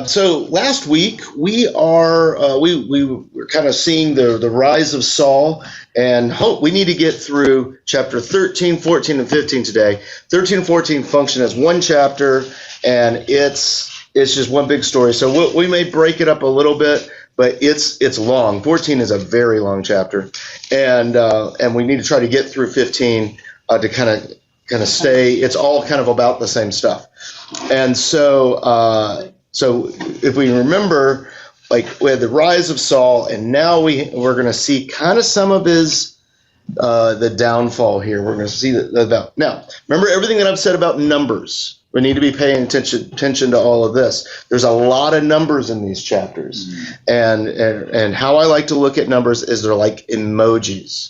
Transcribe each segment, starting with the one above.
So last week we were kind of seeing the rise of Saul, and we need to get through chapter 13, 14, and 15 today. 13 and 14 function as one chapter, and it's just one big story. So we may break it up a little bit, but it's long. 14 is a very long chapter, and we need to try to get through 15 to kind of stay. It's all kind of about the same stuff, and so. So if we remember, like we had the rise of Saul, and now we're going to see kind of some of his the downfall here. We're going to see that. Now, remember everything that I've said about numbers. We need to be paying attention to all of this. There's a lot of numbers in these chapters, and how I like to look at numbers is they're like emojis.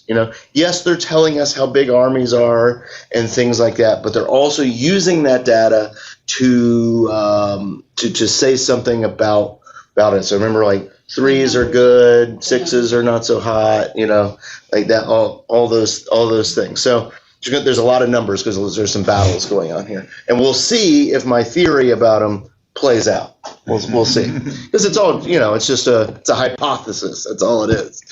Yes, they're telling us how big armies are and things like that, but they're also using that data to say something about it. So remember, like 3s are good, 6s are not so hot, like that, all those things. So there's a lot of numbers because there's some battles going on here, and we'll see if my theory about them plays out. We'll see, because it's all it's a hypothesis. That's all it is.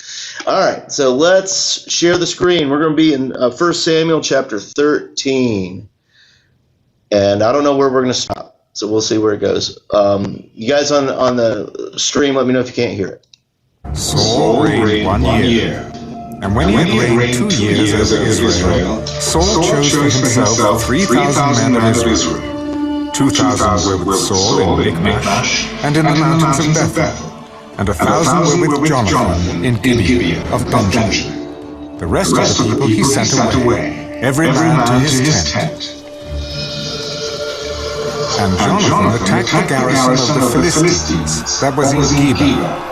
All right, so let's share the screen. We're going to be in 1 Samuel chapter 13. And I don't know where we're going to stop, so we'll see where it goes. You guys on the stream, let me know if you can't hear it. Saul reigned 1 year. And when he had reigned 2 years over Israel, Saul chose for himself 3,000 men of Israel. 2,000 were with Saul in Michmash and in the mountains of Bethel, and 1,000 were with Jonathan in Gibeah of Benjamin. The rest of the people he sent away, every man to his tent. And Jonathan attacked the garrison of the Philistines that was in Geba.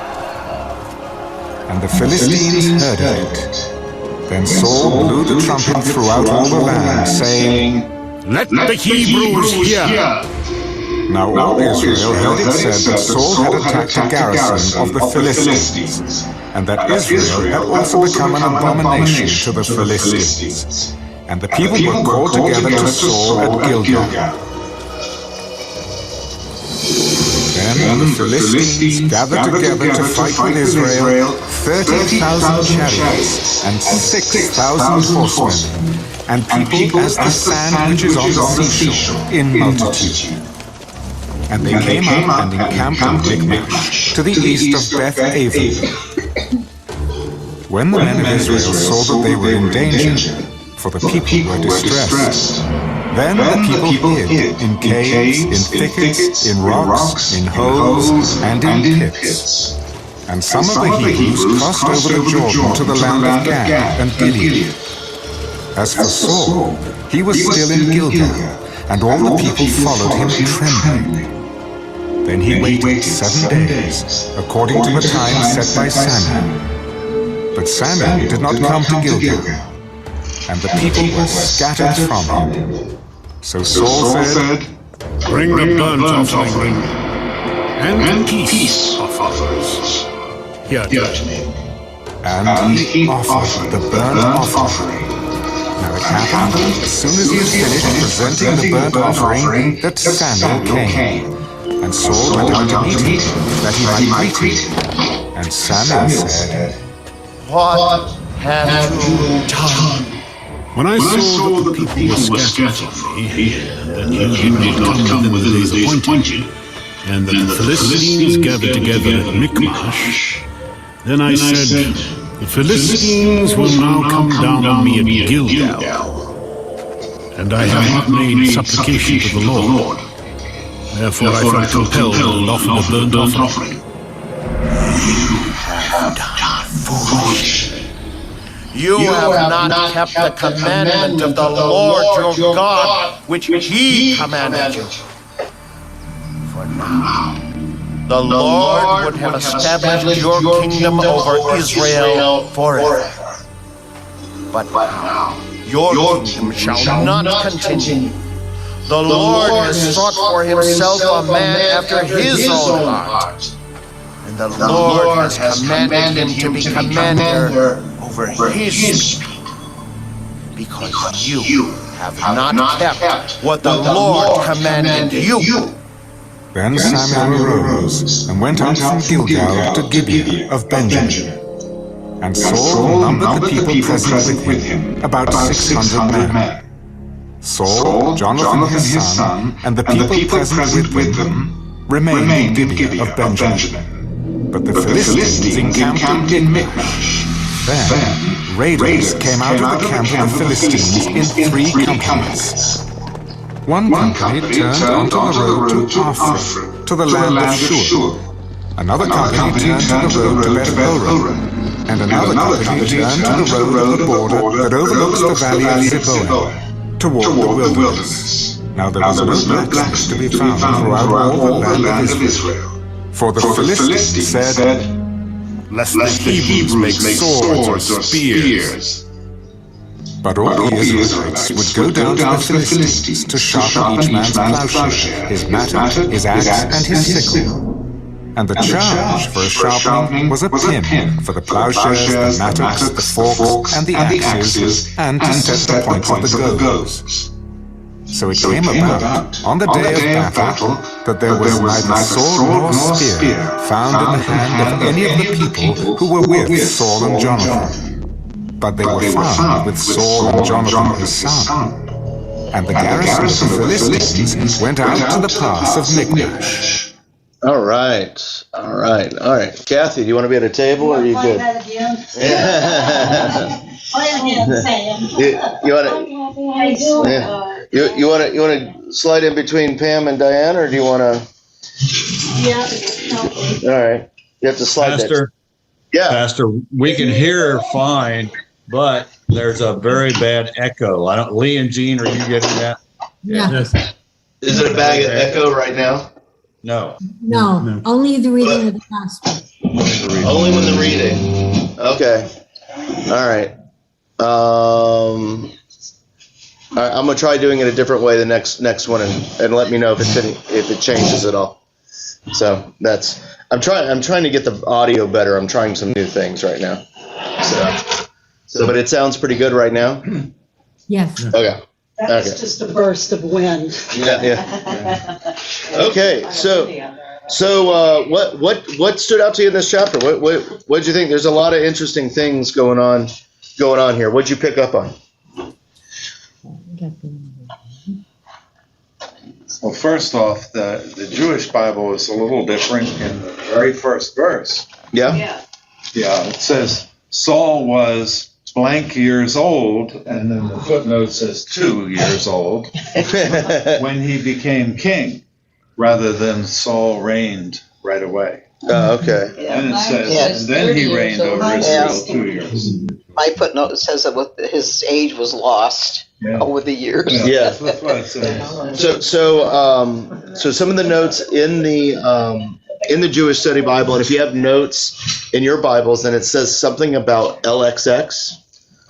And the Philistines heard of it. Then Saul blew the trumpet throughout all the land, saying, "Let the Hebrews hear!" Now all Israel heard it said that Saul had attacked the garrison of the Philistines, and that Israel had also become an abomination to the Philistines. And the people were called together to Saul at Gilgal. Then the Philistines gathered together to fight with Israel 30,000 chariots and 6,000 horsemen, and people as the sand which is on the seashore in multitude. And they came up and encamped in Michmash to the east of Beth-aven. When the men of Israel saw that they were in danger, for the people were distressed, then the people hid in caves, in thickets, in rocks, in holes, and in pits. And some of the Hebrews crossed over the Jordan to the land of Gad and Gilead. As for Saul, he was still in Gilgal, and all the people followed him trembling. Then he waited 7 days, according to the time set by Samuel. But Samuel did not come to Gilgal, and the people were scattered from him. So Saul said, "Bring the burnt offering and peace offerings here to me." And he offered the burnt offering. Now it happened, as soon as he had finished presenting the burnt offering, that Samuel came. And Saul went out to meet him, that he might greet him. And Samuel said, "What have you done?" When I saw that the people were scattered from me, and that you did not come within the days appointed, and that the Philistines gathered together at Michmash, then I said, "The Philistines will now come down on me at Gilgal, and I have not made supplication to the Lord. Therefore I felt compelled to offer the burnt offering." You have done foolishly. You have not kept the commandment of the Lord your God, which He commanded you. For now, the Lord would have established your kingdom over Israel forever. But now, your kingdom shall not continue. The Lord has sought for Himself a man after His own heart, and the Lord has commanded him to be commander over His people, because you have not kept what the Lord commanded you. Then Samuel arose and went out from Gilgal to Gibeah of Benjamin. And Saul numbered the people present with him, about 600 men. Saul, Jonathan his son, and the people present with them remained in Gibeah of Benjamin. But the Philistines encamped in Michmash. Then raiders came out of the camp of the Philistines in 3 companies. One company turned onto the road to Ophrah, to the land of Shur. Another company turned to the road to Beth-horon. And another company turned to the road of the border that overlooks the valley of Zeboim, toward the wilderness. Now there was no blacksmith to be found throughout all the land of Israel. For the Philistines said, Lest the Hebrews make swords or spears. but all the Israelites would go down to the Philistines to sharpen each man's plowshare, his mattock, his axe, and his sickle. And the charge for a sharpening was a pin for the plowshares, the mattocks, the forks, and the axes, and to set the points of the goads. So it came about, on the day of battle, that there was neither sword nor spear found in the hand of any of the people who were with Saul and Jonathan. But they were found with Saul and Jonathan his son. And the garrison of the Philistines went out to the pass of Michmash. All right. Kathy, do you want to be at a table, or are you good? That again? Play again, Sam. You want to? You want to slide in between Pam and Diane, or do you want to? Yeah. All right. You have to slide Pastor, Yeah. Pastor, we can hear fine, but there's a very bad echo. Lee and Jean, are you getting that? Yeah. Is it a bag of echo right now? No. No, only the reading of the gospel. Only when the reading. Okay. All right. All right, I'm gonna try doing it a different way the next one, and let me know if it changes at all. So I'm trying to get the audio better. I'm trying some new things right now. So but it sounds pretty good right now. Yes. Okay. That was just a burst of wind. Yeah. Okay. So what stood out to you in this chapter? What did you think? There's a lot of interesting things going on here. What'd you pick up on? Well, first off, the Jewish Bible is a little different in the very first verse. Yeah. Yeah, it says Saul was blank years old, and then the footnote says 2 years old when he became king, rather than Saul reigned right away. Okay. And it says, and then he reigned over Israel 2 years. My footnote says that his age was lost over the years. Yeah. That's what it says. So some of the notes in the Jewish Study Bible, and if you have notes in your Bibles, then it says something about LXX.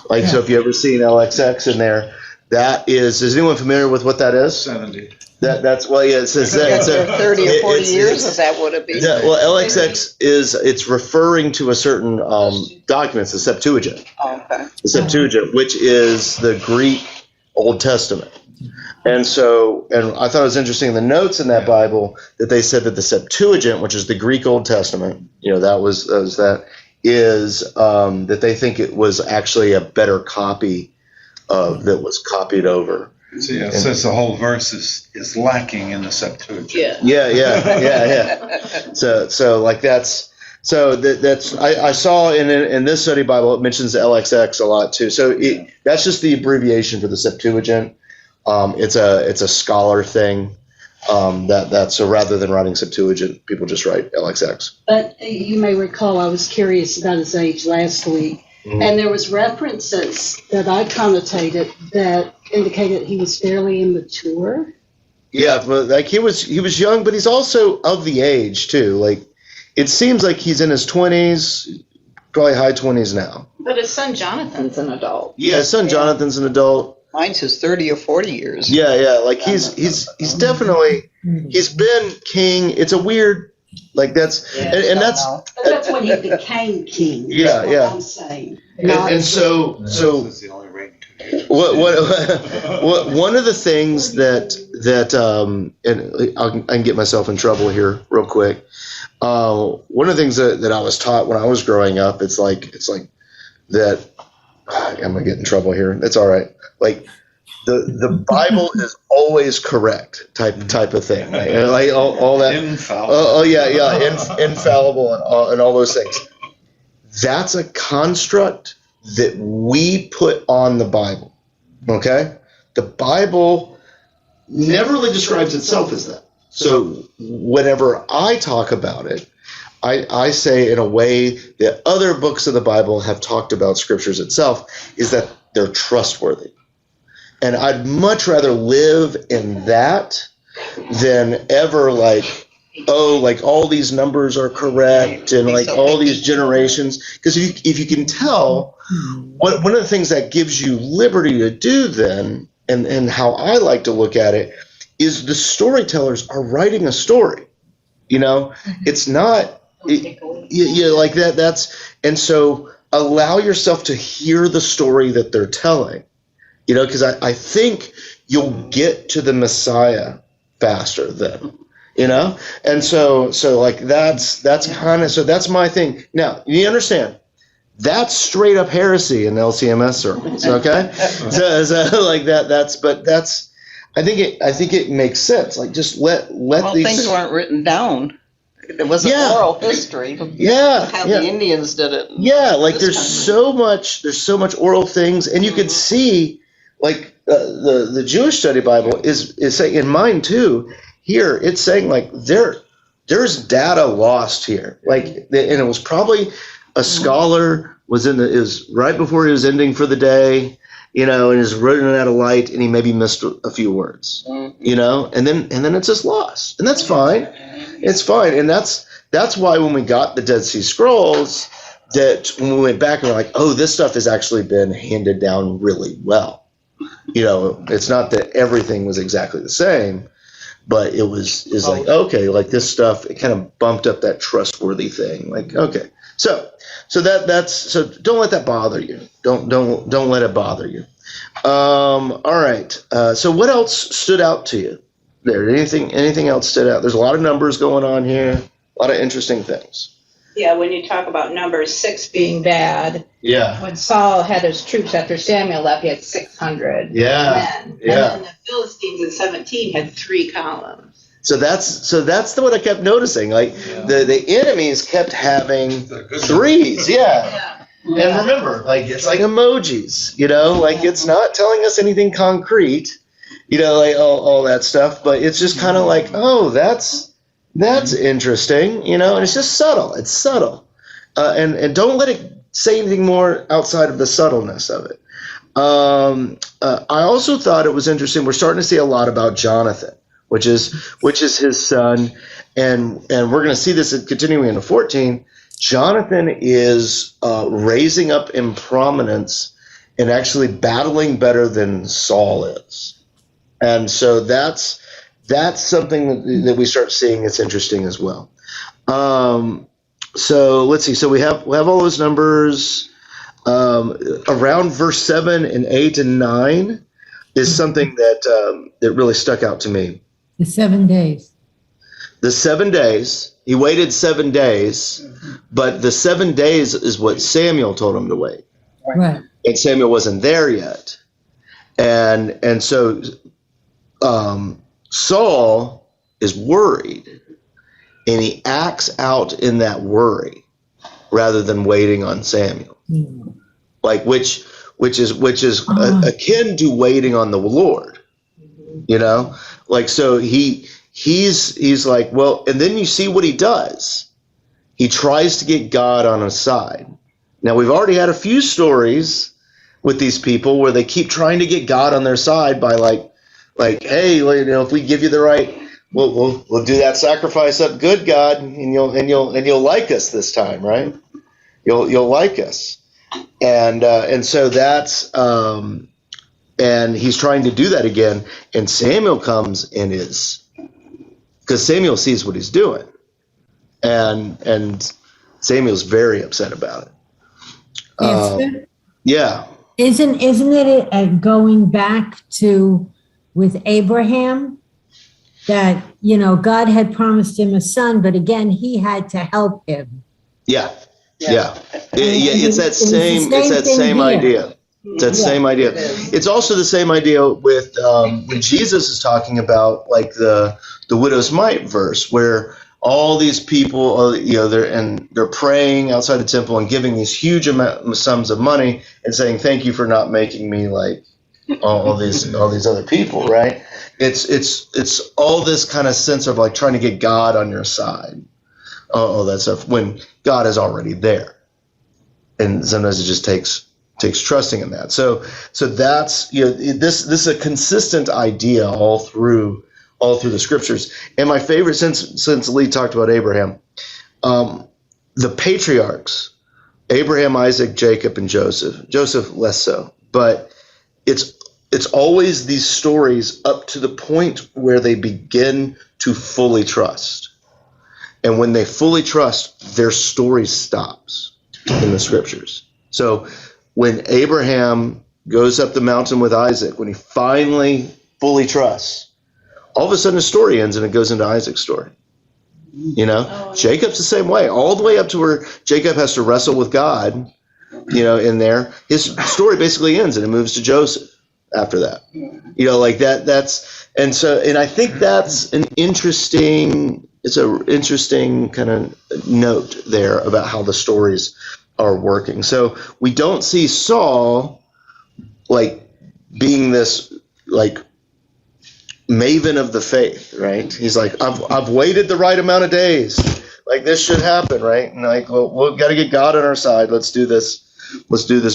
So if you ever seen LXX in there, that is anyone familiar with what that is? 70. That's it says that. It's 30 or 40 years, is that what it be? Yeah, well, LXX it's referring to a certain document, the Septuagint. Oh, okay. The Septuagint, which is the Greek Old Testament. And I thought it was interesting in the notes in that Bible that they said that the Septuagint, which is the Greek Old Testament, that they think it was actually a better copy that was copied over. See, it says the whole verse is lacking in the Septuagint. Yeah. I saw in this study Bible it mentions the LXX a lot too. So that's just the abbreviation for the Septuagint. It's a scholar thing. So rather than writing Septuagint, people just write LXX. But you may recall I was curious about his age last week, and there was references that I connotated that indicated he was fairly immature. Yeah, but he was young, but he's also of the age too. It seems like he's in his 20s, probably high 20s now. But his son Jonathan's an adult. Yeah, his son Jonathan's an adult. Mine says 30 or 40 years. Yeah. He's definitely he's been king. It's a weird that's That's when he became king. Yeah. I'm saying. And so This is the only reign 2 One of the things and I can get myself in trouble here real quick. One of the things that I was taught when I was growing up, it's like that. I'm gonna get in trouble here. It's all right. Like the Bible is always correct type of thing. Like all that. Infallible. Infallible and all those things. That's a construct that we put on the Bible. Okay? The Bible never really describes itself as that. So whenever I talk about it, I say in a way that other books of the Bible have talked about scriptures itself, is that they're trustworthy. And I'd much rather live in that than ever like all these numbers are correct and like all these generations. Because if you can tell, one of the things that gives you liberty to do then, and how I like to look at it, is the storytellers are writing a story. It's not like that. And so allow yourself to hear the story that they're telling. Because I think you'll get to the Messiah faster then. And so like that's kind of, so that's my thing. Now you understand that's straight up heresy in LCMS sermons. Okay. so like that's I think it makes sense. Like just let these things weren't written down. It was an oral history. How the Indians did it. Yeah, like there's so much oral things, and you could see like the Jewish Study Bible is saying, in mine too. Here it's saying like there's data lost here. Like, and it was probably a scholar is right before he was ending for the day, and is running out of light, and he maybe missed a few words, and then it's just lost, and that's fine. It's fine, and that's why when we got the Dead Sea Scrolls, that when we went back and we're like, oh, this stuff has actually been handed down really well. It's not that everything was exactly the same, but it's like, okay, like this stuff, it kind of bumped up that trustworthy thing. Like, okay, so don't let that bother you. Don't let it bother you. All right. So what else stood out to you there? Anything else stood out? There's a lot of numbers going on here, a lot of interesting things. Yeah, when you talk about Numbers 6 being bad. Yeah. When Saul had his troops after Samuel left, he had 600 men. Yeah. And then the Philistines in 17 had 3 columns. So that's what I kept noticing. Like the enemies kept having 3s. Yeah. And remember, like it's like emojis, like it's not telling us anything concrete, like all that stuff, but it's just kind of like, oh, that's interesting, and it's just subtle. It's subtle. And don't let it say anything more outside of the subtleness of it. I also thought it was interesting. We're starting to see a lot about Jonathan, which is his son. And we're going to see this continuing into 14. Jonathan is raising up in prominence and actually battling better than Saul is. And so that's something that we start seeing that's interesting as well. So let's see. So we have all those numbers. Around verse 7 and 8 and 9 is something that really stuck out to me. The 7 days. The 7 days. He waited 7 days, but the 7 days is what Samuel told him to wait. Right. And Samuel wasn't there yet. And so Saul is worried, and he acts out in that worry rather than waiting on Samuel. Mm. Like which is akin to waiting on the Lord. Like so he's like, well, and then you see what he does. He tries to get God on his side. Now we've already had a few stories with these people where they keep trying to get God on their side by like, hey, if we give you the right, we'll do that sacrifice up good, God, and you'll like us this time, right? You'll like us, and so that's and he's trying to do that again, and Samuel comes and because Samuel sees what he's doing, and Samuel's very upset about it. Yeah. Isn't it going back to with Abraham that, God had promised him a son, but again, he had to help him. Yeah. It's that same idea. It's that same idea. It's also the same idea with when Jesus is talking about like the widow's mite verse, where all these people, they're praying outside the temple and giving these huge sums of money and saying, "Thank you for not making me like all these other people." Right? It's all this kind of sense of like trying to get God on your side. All that stuff when God is already there, and sometimes it just takes trusting in that. So that's this is a consistent idea all through the scriptures. And my favorite, since Lee talked about Abraham, the patriarchs, Abraham, Isaac, Jacob, and Joseph less so, but it's always these stories up to the point where they begin to fully trust. And when they fully trust, their story stops in the scriptures. So when Abraham goes up the mountain with Isaac, when he finally fully trusts, all of a sudden his story ends and it goes into Isaac's story. Jacob's the same way, all the way up to where Jacob has to wrestle with God, in there. His story basically ends and it moves to Joseph after that. Like that. And I think that's it's an interesting kind of note there about how the stories are working. So we don't see Saul like being this like maven of the faith, right? He's like, I've waited the right amount of days. Like this should happen, right? And like, well, we've got to get God on our side. Let's do this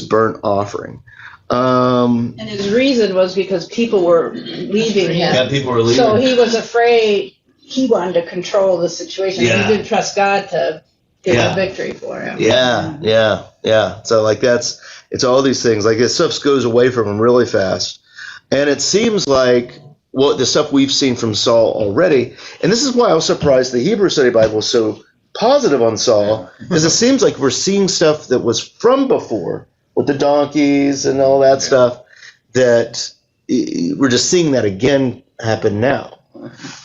burnt offering. And his reason was because people were leaving him. Yeah, people were leaving. So he was afraid. He wanted to control the situation. Yeah. He didn't trust God to get a victory for him. Yeah. So like it's all these things. Like this stuff goes away from him really fast. And it seems like the stuff we've seen from Saul already, and this is why I was surprised the Hebrew Study Bible was so positive on Saul, because it seems like we're seeing stuff that was from before with the donkeys and all that stuff, that we're just seeing that again happen now.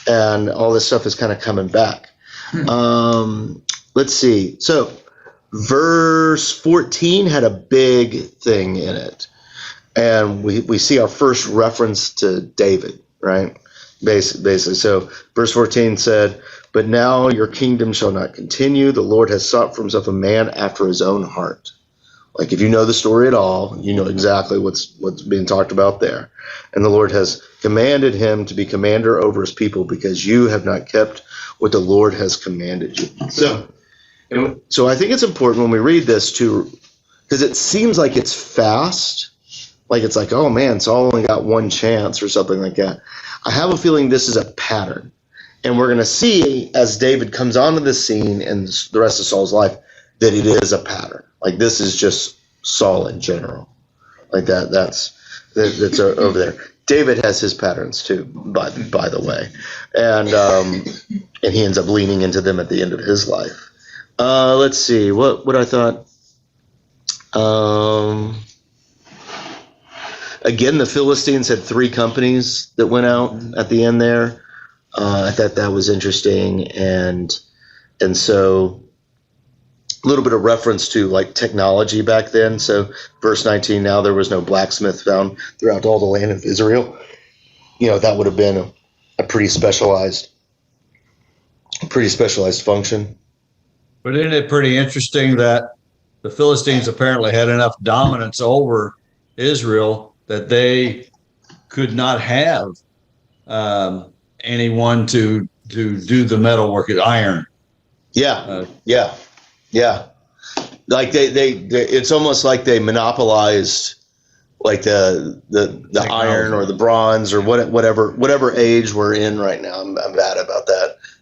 And all this stuff is kind of coming back. Let's see. So verse 14 had a big thing in it. And we see our first reference to David, right? Basically. So verse 14 said, "But now your kingdom shall not continue. The Lord has sought for himself a man after his own heart." Like if you know the story at all, you know exactly what's being talked about there. "And the Lord has commanded him to be commander over his people because you have not kept what the Lord has commanded you." So I think it's important when we read this because it seems like it's fast. Like it's like, oh man, Saul only got one chance or something like that. I have a feeling this is a pattern. And we're going to see as David comes onto the scene and the rest of Saul's life that it is a pattern. Like this is just Saul in general. Like that's over there. David has his patterns too, by the way. And he ends up leaning into them at the end of his life. Let's see, what I thought. Again, the Philistines had 3 companies that went out at the end there. I thought that was interesting. And so a little bit of reference to like technology back then. So verse 19, now there was no blacksmith found throughout all the land of Israel. That would have been a pretty specialized function. But isn't it pretty interesting that the Philistines apparently had enough dominance over Israel that they could not have anyone to do the metalwork, iron. Yeah. Like they it's almost like they monopolized like the iron or the bronze or whatever age we're in right now. I'm bad about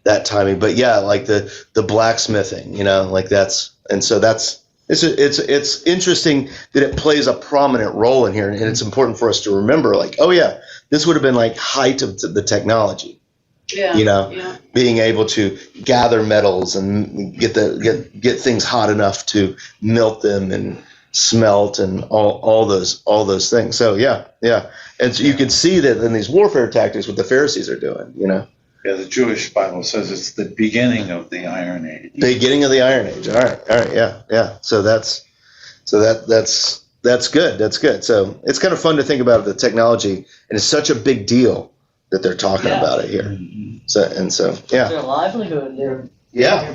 that timing, but yeah, like the blacksmithing, like that's it's interesting that it plays a prominent role in here, and it's important for us to remember, like, oh yeah, this would have been like height of the technology. Being able to gather metals and get things hot enough to melt them and smelt and all those things. So yeah. And so you can see that in these warfare tactics, what the Pharisees are doing, Yeah, the Jewish Bible says it's the beginning of the Iron Age. Beginning of the Iron Age. All right, yeah. So that's good. That's good. So it's kind of fun to think about the technology, and it's such a big deal that they're talking about it here. So Their livelihood, their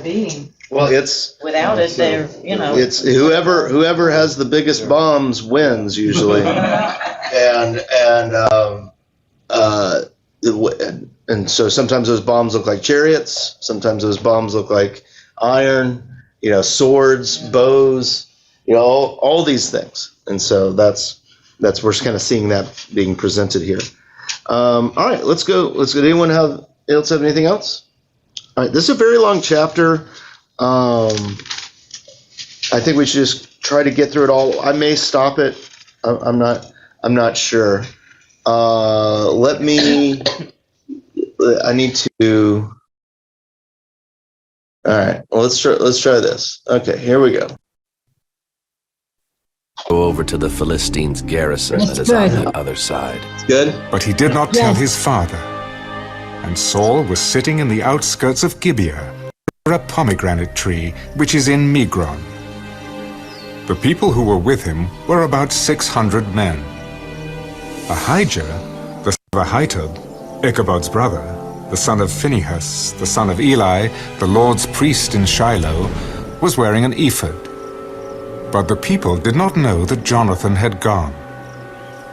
being. Well, it's Without it, they're, it's whoever has the biggest bombs wins usually, and so sometimes those bombs look like chariots, sometimes those bombs look like iron, swords, bows, all these things, and so that's we're kind of seeing that being presented here. All right, let's go. Anyone else have anything else? All right, this is a very long chapter. I think we should just try to get through it all. I may stop it. I'm not sure. I need to. All right. Well, let's try this. Okay, here we go. Go over to the Philistines' garrison that is on the other side. Good. But he did not tell his father. And Saul was sitting in the outskirts of Gibeah, a pomegranate tree, which is in Migron. The people who were with him were about 600 men. Ahijah, the son of Ahitub, Ichabod's brother, the son of Phinehas, the son of Eli, the Lord's priest in Shiloh, was wearing an ephod. But the people did not know that Jonathan had gone.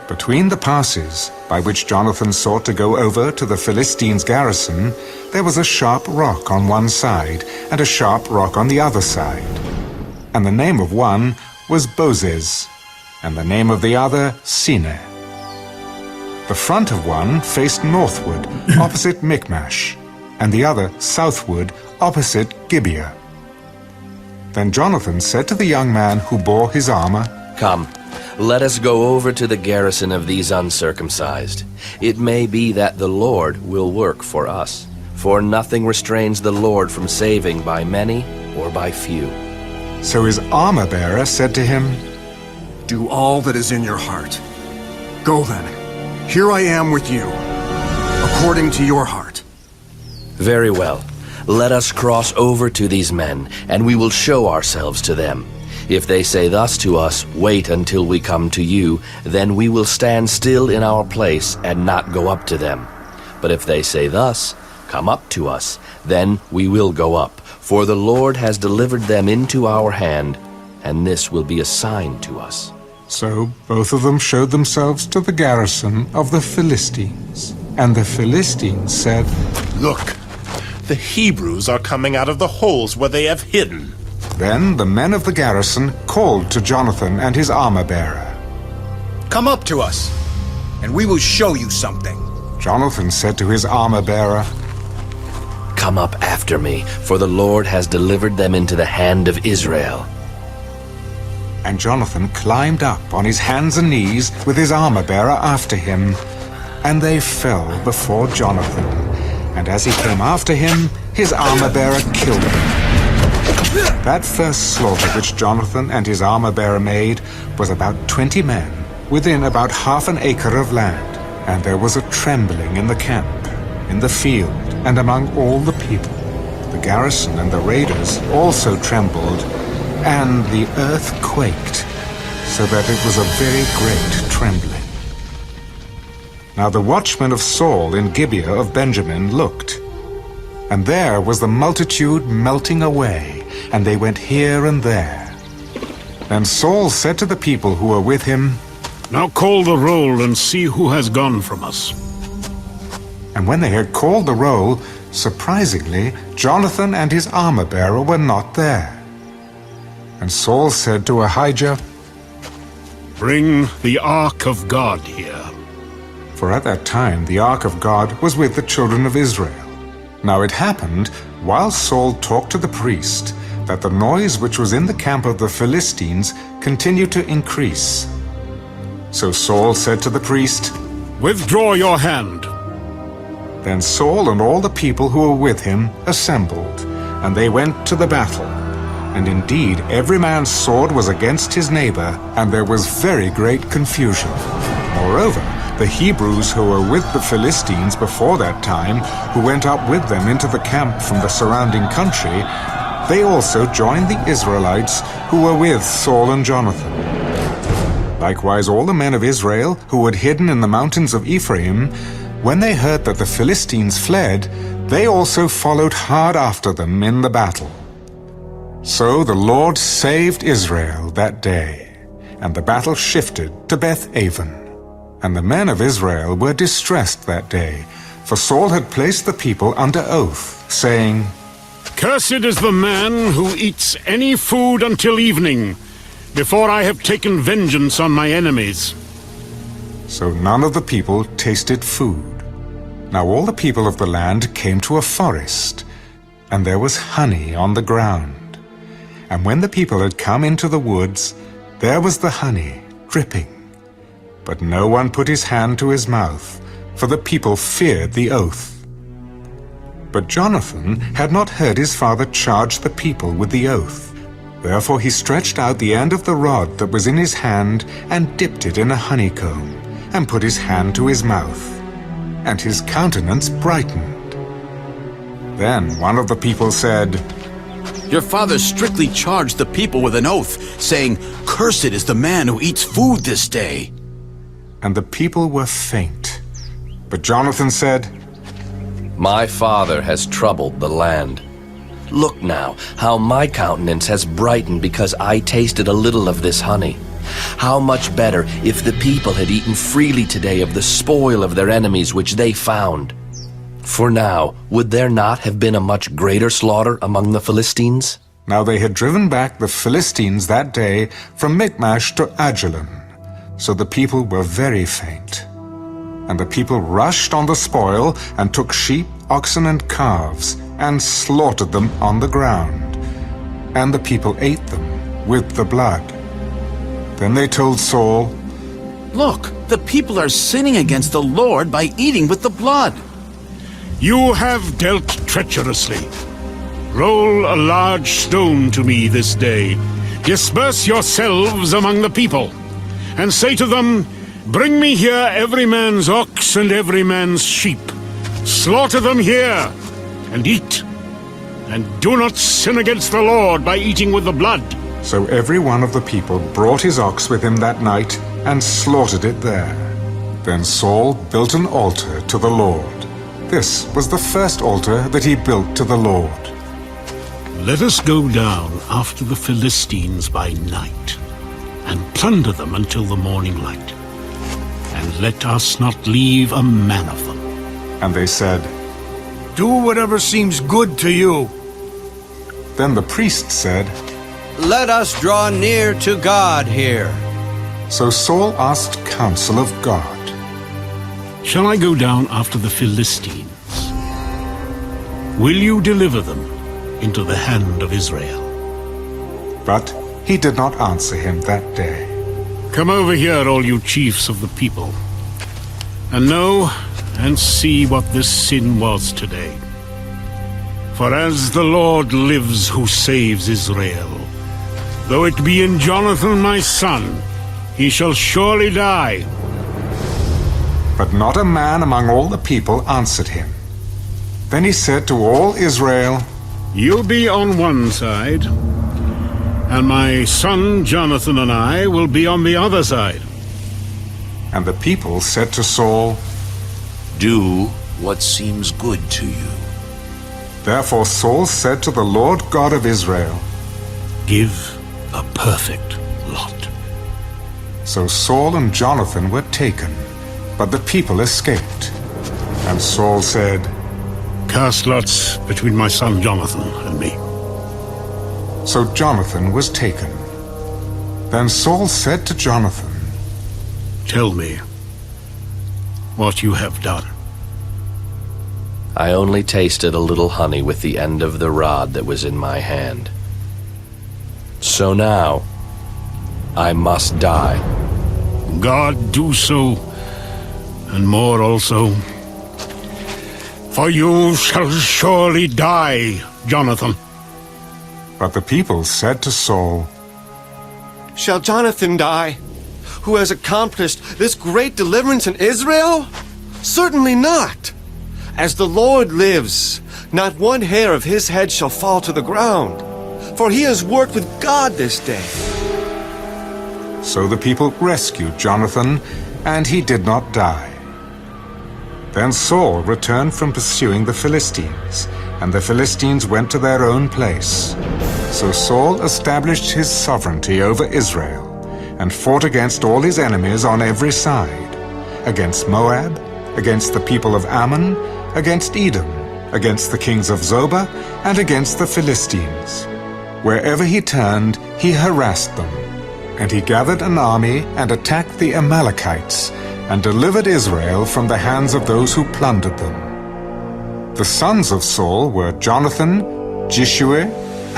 Between the passes by which Jonathan sought to go over to the Philistines' garrison, there was a sharp rock on one side and a sharp rock on the other side. And the name of one was Bozez, and the name of the other Seneh. The front of one faced northward, opposite Michmash, and the other southward, opposite Gibeah. Then Jonathan said to the young man who bore his armor, Come, let us go over to the garrison of these uncircumcised. It may be that the Lord will work for us, for nothing restrains the Lord from saving by many or by few. So his armor-bearer said to him, Do all that is in your heart. Go then, here I am with you, according to your heart. Very well. Let us cross over to these men, and we will show ourselves to them. If they say thus to us, Wait until we come to you, then we will stand still in our place and not go up to them. But if they say thus, Come up to us, then we will go up, for the Lord has delivered them into our hand, and this will be a sign to us. So both of them showed themselves to the garrison of the Philistines. And the Philistines said, Look, the Hebrews are coming out of the holes where they have hidden. Then the men of the garrison called to Jonathan and his armor-bearer. Come up to us, and we will show you something. Jonathan said to his armor-bearer, Come up after me, for the Lord has delivered them into the hand of Israel. And Jonathan climbed up on his hands and knees with his armor-bearer after him, and they fell before Jonathan. And as he came after him, his armor-bearer killed him. That first slaughter which Jonathan and his armor-bearer made was about 20 men, within about half an acre of land. And there was a trembling in the camp, in the field, and among all the people. The garrison and the raiders also trembled, and the earth quaked, so that it was a very great trembling. Now the watchmen of Saul in Gibeah of Benjamin looked, and there was the multitude melting away, and they went here and there. Then Saul said to the people who were with him, Now call the roll and see who has gone from us. And when they had called the roll, surprisingly, Jonathan and his armor-bearer were not there. And Saul said to Ahijah, Bring the ark of God here. For at that time the ark of God was with the children of Israel. Now it happened, while Saul talked to the priest, that the noise which was in the camp of the Philistines continued to increase. So Saul said to the priest, Withdraw your hand. Then Saul and all the people who were with him assembled, and they went to the battle. And indeed, every man's sword was against his neighbor, and there was very great confusion. Moreover, the Hebrews who were with the Philistines before that time, who went up with them into the camp from the surrounding country, they also joined the Israelites who were with Saul and Jonathan. Likewise, all the men of Israel who had hidden in the mountains of Ephraim, when they heard that the Philistines fled, they also followed hard after them in the battle. So the Lord saved Israel that day, and the battle shifted to Beth-aven. And the men of Israel were distressed that day, for Saul had placed the people under oath, saying, "Cursed is the man who eats any food until evening, before I have taken vengeance on my enemies." So none of the people tasted food. Now all the people of the land came to a forest, and there was honey on the ground. And when the people had come into the woods, there was the honey dripping. But no one put his hand to his mouth, for the people feared the oath. But Jonathan had not heard his father charge the people with the oath. Therefore he stretched out the end of the rod that was in his hand and dipped it in a honeycomb, and put his hand to his mouth, and his countenance brightened. Then one of the people said, "Your father strictly charged the people with an oath, saying, 'Cursed is the man who eats food this day.'" And the people were faint. But Jonathan said, "My father has troubled the land. Look now, how my countenance has brightened because I tasted a little of this honey. How much better if the people had eaten freely today of the spoil of their enemies which they found. For now, would there not have been a much greater slaughter among the Philistines?" Now they had driven back the Philistines that day from Michmash to Ajalon. So the people were very faint. And the people rushed on the spoil and took sheep, oxen, and calves, and slaughtered them on the ground. And the people ate them with the blood. Then they told Saul, "Look, the people are sinning against the Lord by eating with the blood." "You have dealt treacherously. Roll a large stone to me this day. Disperse yourselves among the people, and say to them, 'Bring me here every man's ox and every man's sheep. Slaughter them here, and eat. And do not sin against the Lord by eating with the blood.'" So every one of the people brought his ox with him that night and slaughtered it there. Then Saul built an altar to the Lord. This was the first altar that he built to the Lord. "Let us go down after the Philistines by night, and plunder them until the morning light. And let us not leave a man of them." And they said, "Do whatever seems good to you." Then the priest said, "Let us draw near to God here." So Saul asked counsel of God. "Shall I go down after the Philistines? Will you deliver them into the hand of Israel?" But he did not answer him that day. "Come over here, all you chiefs of the people, and know and see what this sin was today. For as the Lord lives who saves Israel, though it be in Jonathan my son, he shall surely die." But not a man among all the people answered him. Then he said to all Israel, "You'll be on one side, and my son Jonathan and I will be on the other side." And the people said to Saul, "Do what seems good to you." Therefore Saul said to the Lord God of Israel, "Give a perfect lot." So Saul and Jonathan were taken, but the people escaped. And Saul said, "Cast lots between my son Jonathan and me." So Jonathan was taken. Then Saul said to Jonathan, "Tell me what you have done." I only tasted a little honey with the end of the rod that was in my hand. So now I must die. God do so, and more also. For you shall surely die, Jonathan. But the people said to Saul, "Shall Jonathan die, who has accomplished this great deliverance in Israel? Certainly not. As the Lord lives, not one hair of his head shall fall to the ground, for he has worked with God this day." So the people rescued Jonathan, and he did not die. Then Saul returned from pursuing the Philistines, and the Philistines went to their own place. So Saul established his sovereignty over Israel, and fought against all his enemies on every side, against Moab, against the people of Ammon, against Edom, against the kings of Zobah, and against the Philistines. Wherever he turned, he harassed them. And he gathered an army and attacked the Amalekites, and delivered Israel from the hands of those who plundered them. The sons of Saul were Jonathan, Jishua,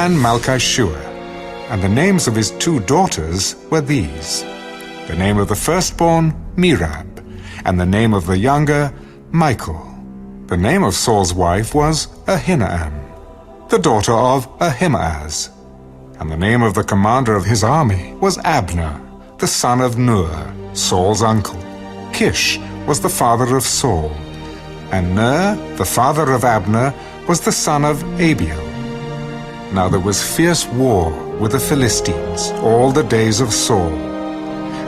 and Malchishua, and the names of his 2 daughters were these: the name of the firstborn, Merab, and the name of the younger, Michal. The name of Saul's wife was Ahinoam, the daughter of Ahimaaz. And the name of the commander of his army was Abner, the son of Ner, Saul's uncle. Kish was the father of Saul, and Ner, the father of Abner, was the son of Abiel. Now there was fierce war with the Philistines all the days of Saul.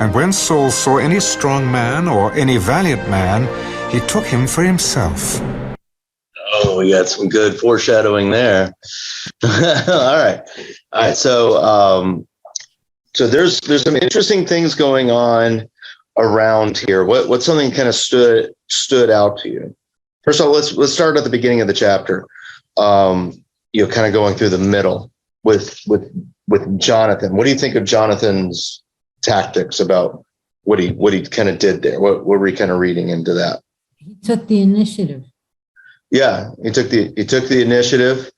And when Saul saw any strong man or any valiant man, he took him for himself. Oh, we got some good foreshadowing there. All right. So there's some interesting things going on around here. What's something kind of stood out to you? First of all, let's start at the beginning of the chapter. Kind of going through the middle with Jonathan. What do you think of Jonathan's tactics about what he kind of did there? What were we kind of reading into that? He took the initiative. Yeah, he took the initiative,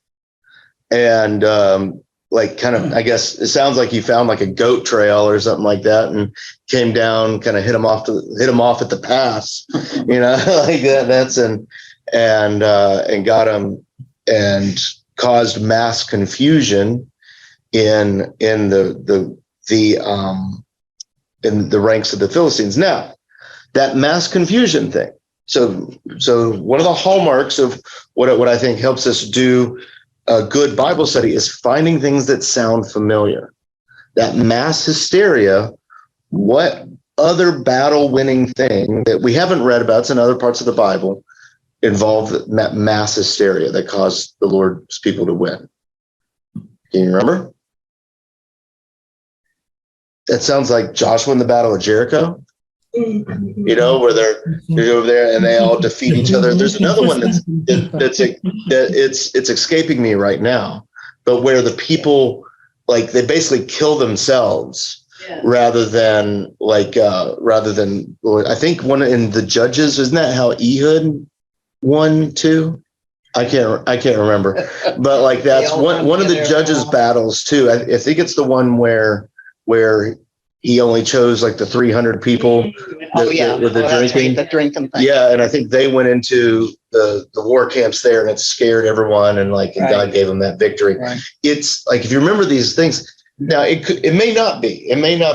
and I guess it sounds like he found like a goat trail or something like that, and came down, kind of hit him off at the pass, like that. That's and got him and caused mass confusion in the ranks of the Philistines. Now, that mass confusion thing. So one of the hallmarks of what I think helps us do a good Bible study is finding things that sound familiar. That mass hysteria, what other battle-winning thing that we haven't read about, it's in other parts of the Bible, involved mass hysteria that caused the Lord's people to win? Can you remember? That sounds like Joshua in the Battle of Jericho. Where they're over there and they all defeat each other. There's another one it's escaping me right now, but where the people they basically kill themselves rather than I think one in the Judges, isn't that how Ehud won too? I can't remember, but that's one of the Judges' battles too. I think it's the one where he only chose the 300 people. The drinking thing. Yeah, and I think they went into the war camps there, and it scared everyone, and God gave them that victory. Right. It's if you remember these things. Now it may not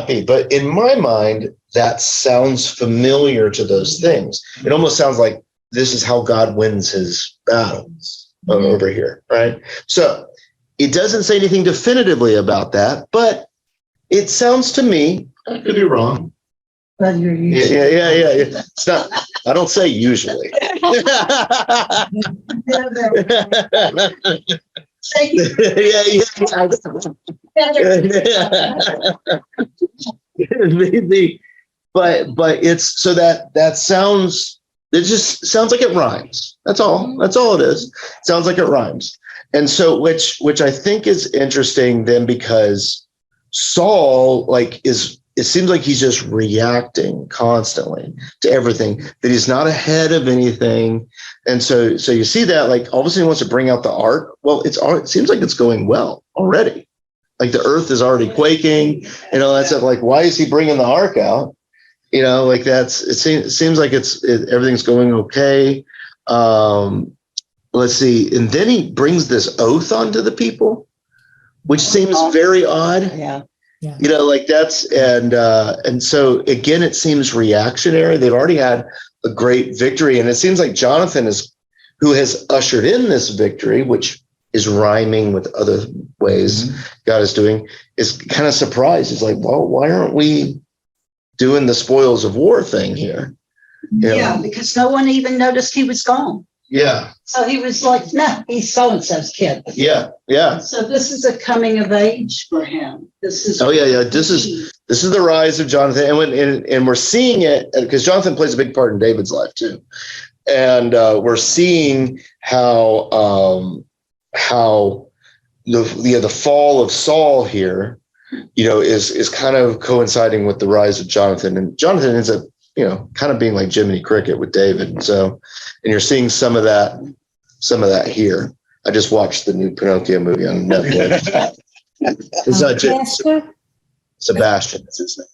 be, but in my mind that sounds familiar to those things. It almost sounds like this is how God wins his battles over here, right? So it doesn't say anything definitively about that, but it sounds to me, I could be wrong. But you're usually. Yeah. It's not, I don't say usually. But it's so that sounds, it just sounds like it rhymes. That's all it is. It sounds like it rhymes. And so which I think is interesting then, because Saul it seems like he's just reacting constantly to everything, that he's not ahead of anything. And so you see that all of a sudden he wants to bring out the ark. Well, it seems like it's going well already. The earth is already quaking, that's it. Why is he bringing the ark out? It seems like everything's going okay. Let's see. And then he brings this oath onto the people. which seems very odd. Yeah. You know, like that's and so again, it seems reactionary. They've already had a great victory, and it seems like Jonathan who has ushered in this victory, which is rhyming with other ways God is doing, is kind of surprised. He's like, well, why aren't we doing the spoils of war thing here? You know? Yeah, because no one even noticed he was gone. Yeah. So he was like, no, he's so-and-so's kid. Yeah. Yeah. So this is a coming of age for him. This is. Oh yeah. This is the rise of Jonathan, and we're seeing it because Jonathan plays a big part in David's life too, and we're seeing how the fall of Saul here, you know, is kind of coinciding with the rise of Jonathan, and Jonathan ends up, you know, kind of being like Jiminy Cricket with David. And so, and you're seeing some of that here. I just watched the new Pinocchio movie on Netflix. It's not Pastor, Sebastian is his name.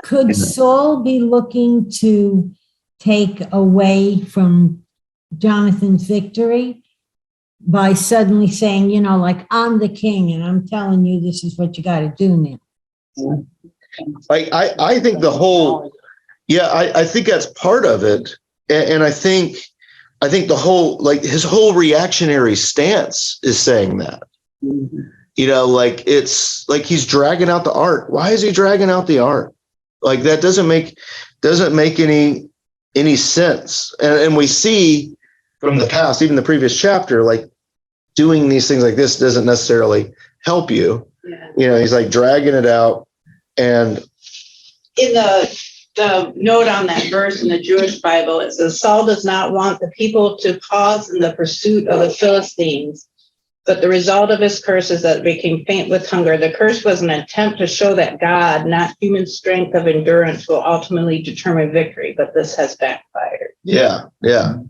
could Saul be looking to take away from Jonathan's victory by suddenly saying, you know, like, I'm the king and I'm telling you this is what you got to do now? I think the whole, I think that's part of it. And I think the whole, like his whole reactionary stance is saying that, you know, like it's like he's dragging out the ark. Why is he dragging out the ark? Like that doesn't make any sense. And we see from the past, even the previous chapter, like doing these things like this doesn't necessarily help you. Yeah. You know, he's like dragging it out. And In the note on that verse in the Jewish Bible, it says, Saul does not want the people to pause in the pursuit of the Philistines, but the result of his curse is that it became faint with hunger. The curse was an attempt to show that God, not human strength of endurance, will ultimately determine victory, but this has backfired. Yeah.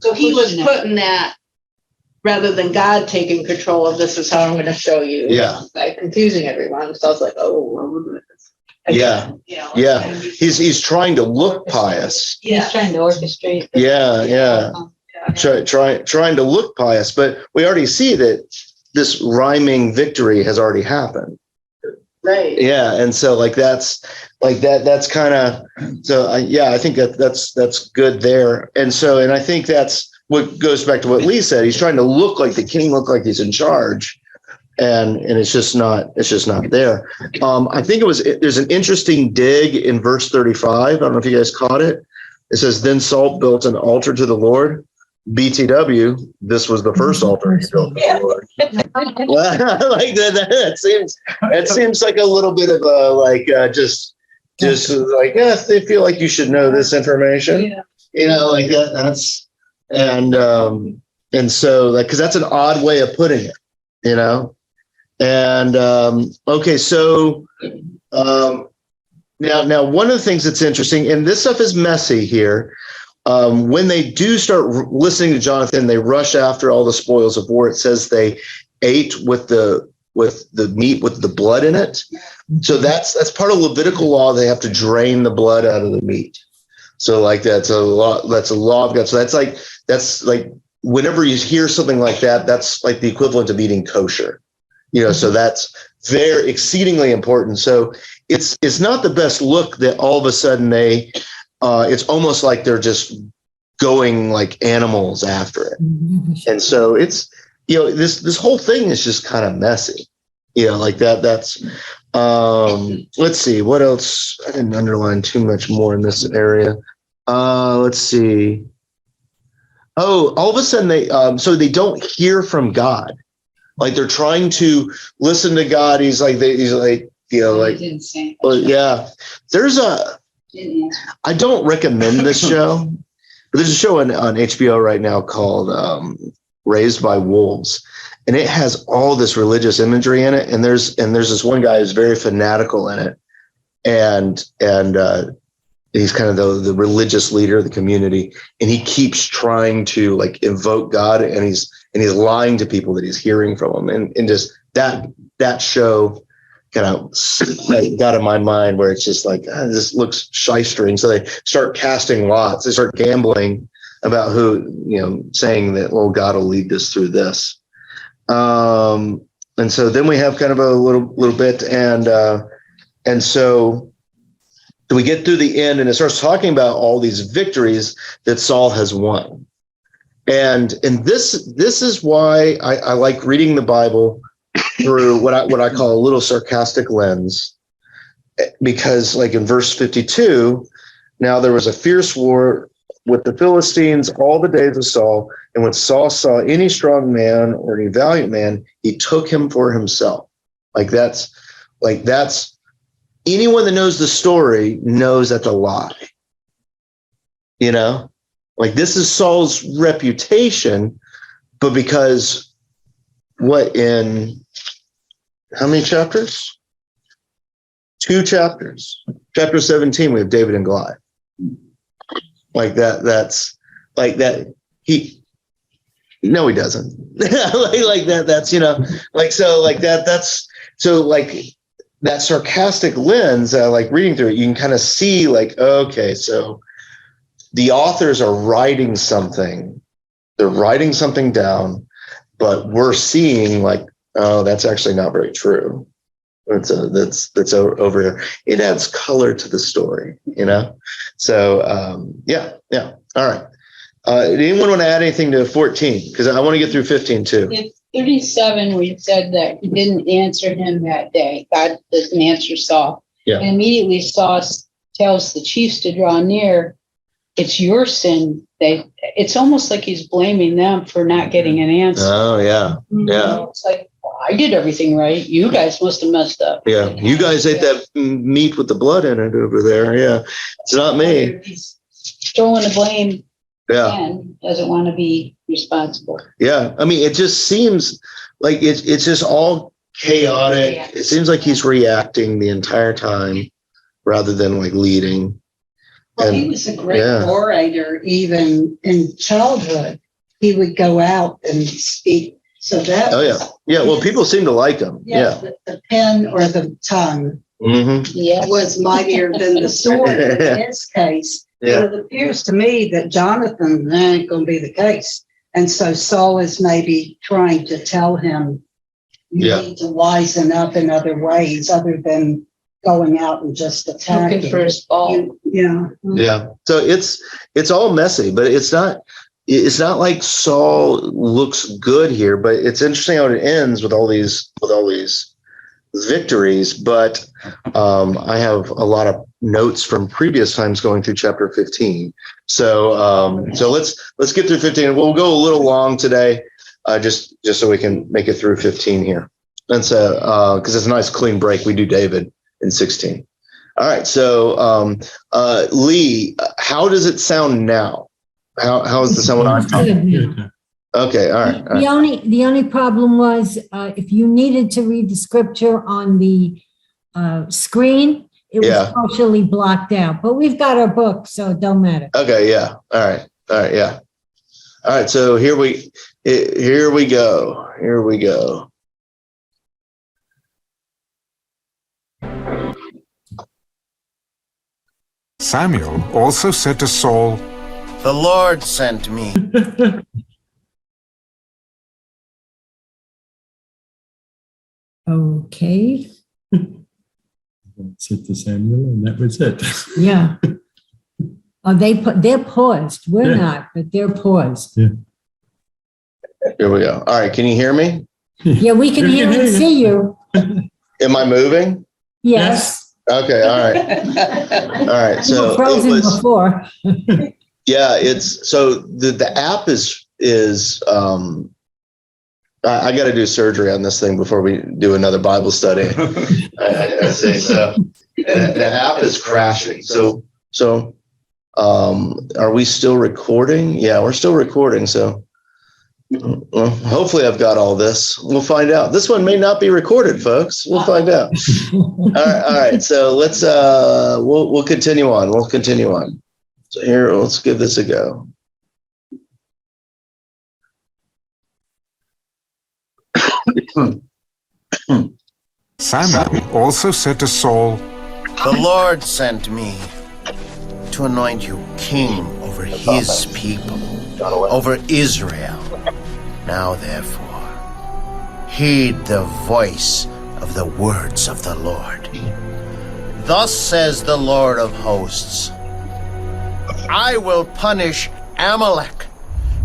So he was putting that, rather than God taking control of this is how I'm going to show you. Yeah. By confusing everyone. So I was like, oh, well, Yeah. He's trying to look pious. He's trying to orchestrate. Yeah. Trying to look pious, but we already see that this rhyming victory has already happened. Right. Yeah, and so that's kind of so. I think that's good there, and I think that's what goes back to what Lee said. He's trying to look like the king, look like he's in charge. And it's just not there. I think there's an interesting dig in verse 35. I don't know if you guys caught it. It says, then Saul built an altar to the Lord. BTW, this was the first altar he built to the Lord. Well, like that seems like a little bit of a just like, yes, they feel like you should know this information. Yeah. You know, like that's and so like because that's an odd way of putting it, you know. And okay, so now one of the things that's interesting, and this stuff is messy here. When they do start listening to Jonathan, they rush after all the spoils of war. It says they ate with the meat with the blood in it. So that's part of Levitical law. They have to drain the blood out of the meat. So like that's a law of God. So that's like whenever you hear something like that, that's like the equivalent of eating kosher. You know, so that's very exceedingly important. So it's not the best look that all of a sudden it's almost like they're just going like animals after it. And so it's, you know, this whole thing is just kind of messy. You know, like that's let's see what else. I didn't underline too much more in this area. Let's see. Oh, all of a sudden they don't hear from God. Like they're trying to listen to God. He's like, you know, like, well, yeah, I don't recommend this show, but there's a show on HBO right now called Raised by Wolves. And it has all this religious imagery in it. And there's this one guy who's very fanatical in it. And he's kind of the religious leader of the community. And he keeps trying to like invoke God, and he's lying to people that he's hearing from him. And just that show kind of got in my mind where it's just like, this looks shystering. So they start casting lots. They start gambling about who, you know, saying that, well, God will lead us through this. And so then we have kind of a little bit, and so we get through the end, and it starts talking about all these victories that Saul has won. And this is why I like reading the Bible through what I call a little sarcastic lens, because like in verse 52, now there was a fierce war with the Philistines all the days of Saul, and when Saul saw any strong man or any valiant man, he took him for himself. That's anyone that knows the story knows that's a lie. You know, like this is Saul's reputation, but because in how many chapters? 2 chapters. Chapter 17, we have David and Goliath. Like that. That's like that. No, he doesn't. like that. That's, you know, like, so like that, that's so like that sarcastic lens, like reading through it, you can kind of see like, okay, so the authors are writing something, they're writing something down, but we're seeing like, oh, that's actually not very true. That's over here. It adds color to the story, you know? So, yeah. All right. Anyone want to add anything to 14? Because I want to get through 15 too. It's 37 where you said that he didn't answer him that day. God doesn't answer Saul. Yeah. And immediately Saul tells the chiefs to draw near. It's your sin. It's almost like he's blaming them for not getting an answer. Oh, yeah. Yeah. It's like, well, I did everything right. You guys must have messed up. Yeah. You guys ate that meat with the blood in it over there. Yeah. It's not me. He's throwing the blame. Yeah. And doesn't want to be responsible. Yeah. I mean, it just seems like it's just all chaotic. Yeah. It seems like he's reacting the entire time rather than like leading. Well, he was a great orator, even in childhood. He would go out and speak. So that well, people seem to like him. The pen or the tongue was mightier than the sword in his case. Yeah. And it appears to me that Jonathan, that ain't going to be the case. And so Saul is maybe trying to tell him, you need to wisen up in other ways other than going out and just attacking. Looking for his ball. Yeah. Yeah. So it's all messy, but it's not like Saul looks good here, but it's interesting how it ends with all these victories. But I have a lot of notes from previous times going through chapter 15. So let's get through 15. We'll go a little long today, just so we can make it through 15 here. And so because it's a nice clean break, we do David in 16. All right. So Lee, how does it sound now? How is the sound when I'm talking? Okay. All right. The only problem was if you needed to read the scripture on the screen, it was partially blocked out. But we've got our book, so it don't matter. Okay. Yeah. All right. Yeah. All right. So here we go. Here we go. Samuel also said to Saul, "The Lord sent me." Okay. Said to Samuel, and that was it. Yeah. Oh, they're paused. We're not, but they're paused. Yeah. Here we go. All right. Can you hear me? Yeah, we can hear and see you. Am I moving? Yes. Okay. All right. All right. So you were frozen before. Yeah. It's so the app is I got to do surgery on this thing before we do another Bible study. I say so. The app is crashing. So are we still recording? Yeah, we're still recording. So well, hopefully I've got all this. We'll find out. This one may not be recorded, folks. We'll find out. All right. So let's we'll continue on. We'll continue on. So here, let's give this a go. Samuel also said to Saul, "The Lord sent me to anoint you king over his people, over Israel. Now therefore, heed the voice of the words of the Lord. Thus says the Lord of hosts, I will punish Amalek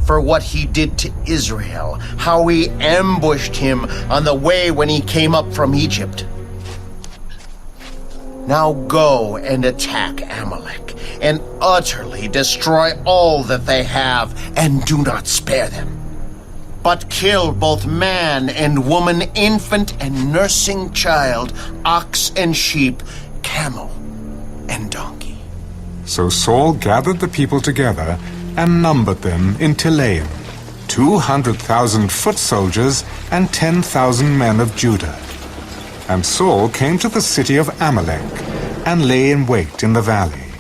for what he did to Israel, how he ambushed him on the way when he came up from Egypt. Now go and attack Amalek, and utterly destroy all that they have, and do not spare them. But kill both man and woman, infant and nursing child, ox and sheep, camel and donkey. So Saul gathered the people together and numbered them in Telaim, 200,000 foot soldiers and 10,000 men of Judah. And Saul came to the city of Amalek and lay in wait in the valley.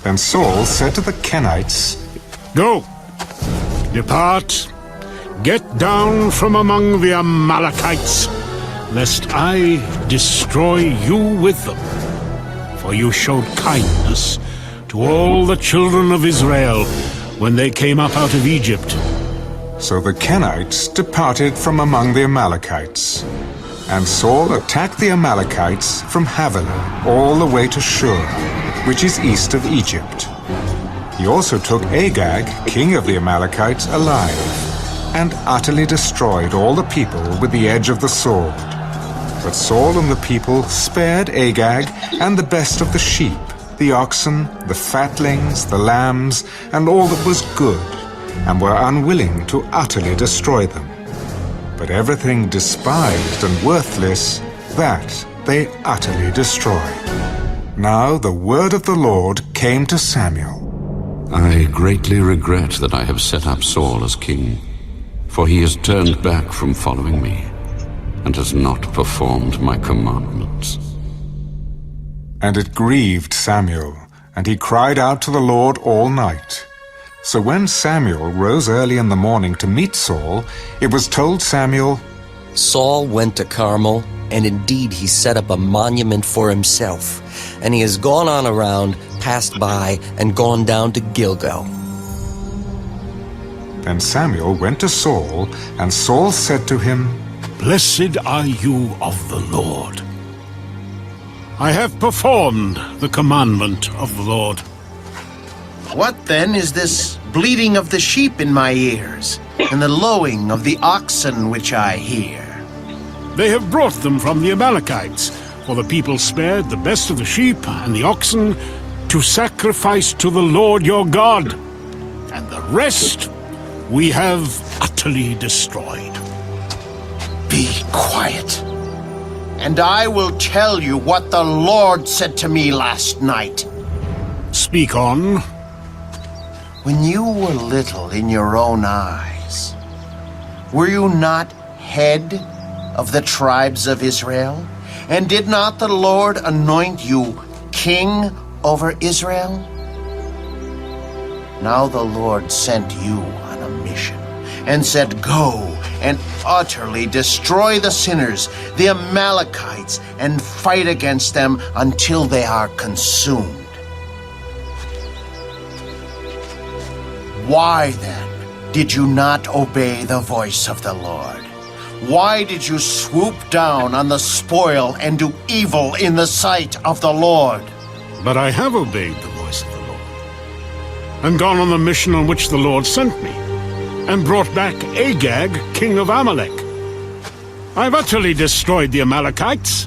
Then Saul said to the Kenites, Go, depart, get down from among the Amalekites, lest I destroy you with them. For you showed kindness to all the children of Israel when they came up out of Egypt. So the Kenites departed from among the Amalekites. And Saul attacked the Amalekites from Havilah all the way to Shur, which is east of Egypt. He also took Agag, king of the Amalekites, alive, and utterly destroyed all the people with the edge of the sword. But Saul and the people spared Agag and the best of the sheep, the oxen, the fatlings, the lambs, and all that was good, and were unwilling to utterly destroy them. But everything despised and worthless, that they utterly destroyed. Now the word of the Lord came to Samuel. I greatly regret that I have set up Saul as king, for he has turned back from following me, and has not performed my commandments. And it grieved Samuel, and he cried out to the Lord all night. So when Samuel rose early in the morning to meet Saul, it was told Samuel, Saul went to Carmel, and indeed he set up a monument for himself, and he has gone on around, passed by, and gone down to Gilgal. Then Samuel went to Saul, and Saul said to him, Blessed are you of the Lord. I have performed the commandment of the Lord. What then is this bleating of the sheep in my ears, and the lowing of the oxen which I hear? They have brought them from the Amalekites, for the people spared the best of the sheep and the oxen to sacrifice to the Lord your God, and the rest we have utterly destroyed. Be quiet, and I will tell you what the Lord said to me last night. Speak on. When you were little in your own eyes, were you not head of the tribes of Israel? And did not the Lord anoint you king over Israel? Now the Lord sent you on a mission and said, Go and utterly destroy the sinners, the Amalekites, and fight against them until they are consumed. Why then did you not obey the voice of the Lord? Why did you swoop down on the spoil and do evil in the sight of the Lord? But I have obeyed the voice of the Lord, and gone on the mission on which the Lord sent me, and brought back Agag, king of Amalek. I've utterly destroyed the Amalekites,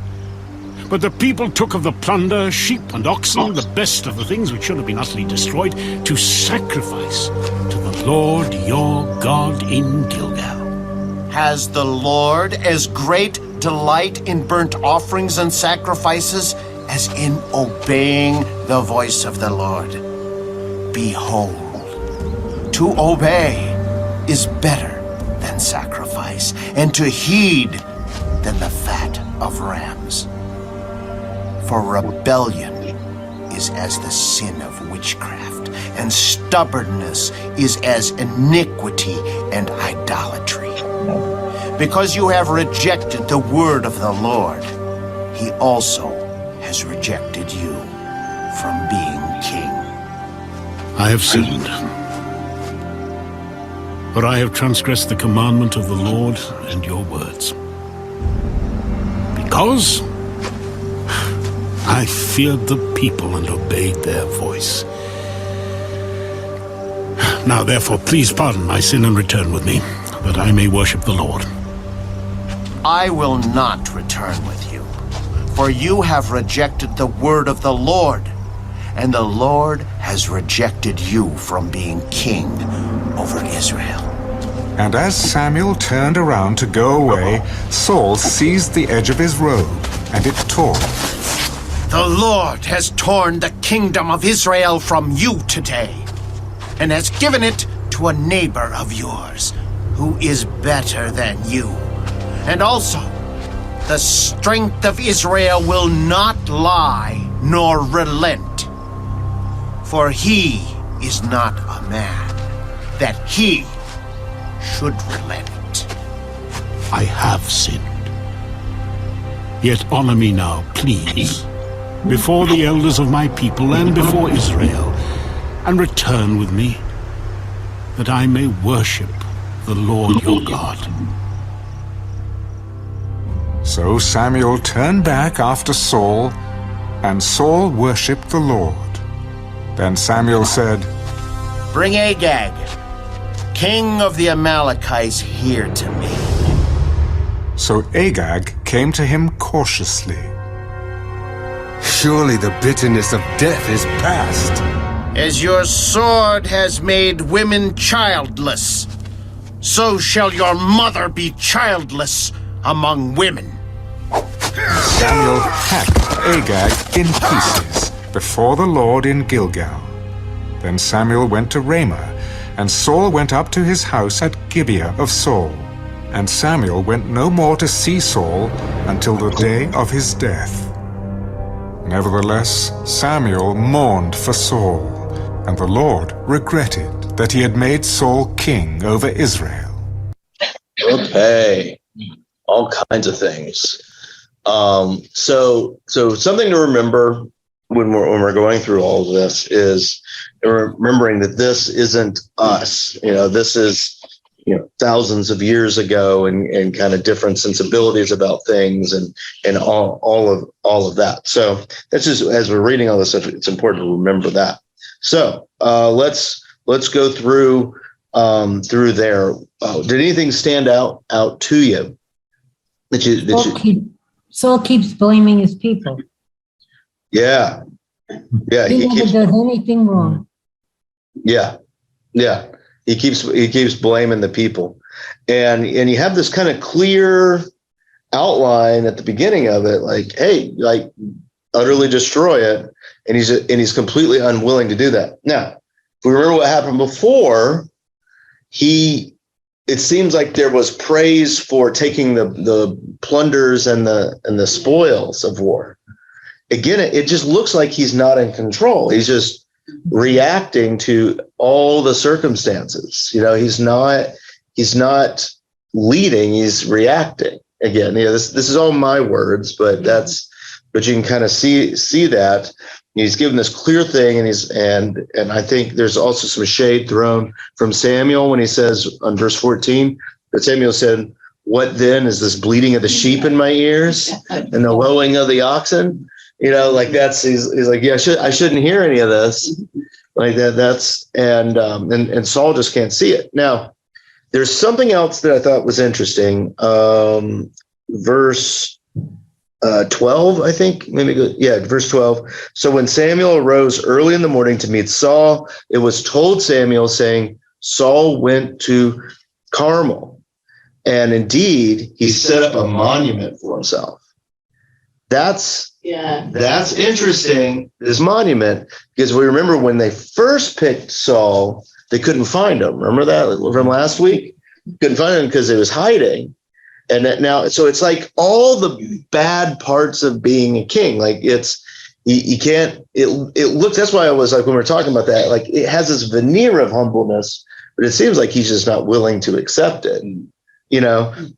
but the people took of the plunder, sheep and oxen, the best of the things which should have been utterly destroyed, to sacrifice to the Lord your God in Gilgal. Has the Lord as great delight in burnt offerings and sacrifices as in obeying the voice of the Lord? Behold, to obey is better than sacrifice, and to heed than the fat of rams. For rebellion is as the sin of witchcraft, and stubbornness is as iniquity and idolatry. Because you have rejected the word of the Lord, he also has rejected you from being king. I have sinned, for I have transgressed the commandment of the Lord and your words. Because I feared the people and obeyed their voice. Now, therefore, please pardon my sin and return with me, that I may worship the Lord. I will not return with you, for you have rejected the word of the Lord, and the Lord has rejected you from being king over Israel. And as Samuel turned around to go away, Saul seized the edge of his robe, and it tore. The Lord has torn the kingdom of Israel from you today, and has given it to a neighbor of yours, who is better than you. And also, the strength of Israel will not lie nor relent. For he is not a man, that he should relent. I have sinned. Yet honor me now, please, before the elders of my people and before Israel, and return with me, that I may worship the Lord your God. So Samuel turned back after Saul, and Saul worshipped the Lord. Then Samuel said, Bring Agag, king of the Amalekites, here to me. So Agag came to him cautiously. Surely the bitterness of death is past. As your sword has made women childless, so shall your mother be childless among women. Samuel hacked Agag in pieces before the Lord in Gilgal. Then Samuel went to Ramah, and Saul went up to his house at Gibeah of Saul. And Samuel went no more to see Saul until the day of his death. Nevertheless, Samuel mourned for Saul, and the Lord regretted that he had made Saul king over Israel. Okay, all kinds of things. So something to remember when we're going through all of this is remembering that this isn't us. This is thousands of years ago, and kind of different sensibilities about things, and all of that. So that's just, as we're reading all this stuff, it's important to remember that. So let's go through there. Did anything stand out to you? Saul keeps blaming his people. Yeah. He never does anything wrong. Yeah. He keeps blaming the people, and you have this kind of clear outline at the beginning of it, like, hey, like, utterly destroy it, and he's completely unwilling to do that. Now, if we remember what happened before, it seems like there was praise for taking the plunders and the spoils of war. Again, it just looks like he's not in control. He's just reacting to all the circumstances. He's not leading, he's reacting. Again, this is all my words, but you can kind of see that he's given this clear thing, and I think there's also some shade thrown from Samuel when he says on verse 14 that Samuel said, "What then is this bleating of the sheep in my ears and the lowing of the oxen?" Like that's he's like, yeah, I shouldn't hear any of this, like that. That's and Saul just can't see it. Now, there's something else that I thought was interesting. Verse 12, I think, maybe go, yeah, verse 12. So when Samuel arose early in the morning to meet Saul, it was told Samuel, saying, Saul went to Carmel, and indeed he set up a monument for himself. That's interesting, this monument, because we remember when they first picked Saul, they couldn't find him. Remember that from last week? Couldn't find him because he was hiding. And that now, so it's like all the bad parts of being a king. Like you can't, it looks, that's why I was like, when we were talking about that, like it has this veneer of humbleness, but it seems like he's just not willing to accept it, and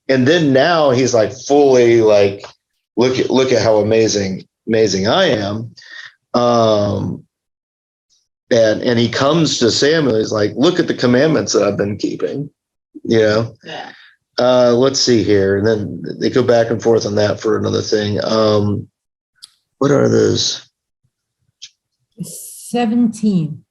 then now he's like fully like, look at how amazing I am. And he comes to Samuel, he's like, look at the commandments that I've been keeping, Yeah. Let's see here. And then they go back and forth on that for another thing. What are those? 17.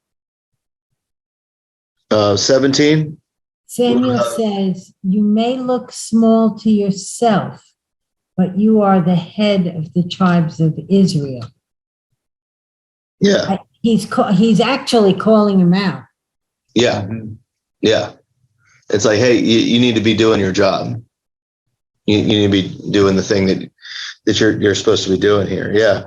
17? Samuel says, you may look small to yourself, but you are the head of the tribes of Israel. Yeah. He's actually calling him out. Yeah. Yeah. It's like, hey, you need to be doing your job. You need to be doing the thing that you're supposed to be doing here. Yeah.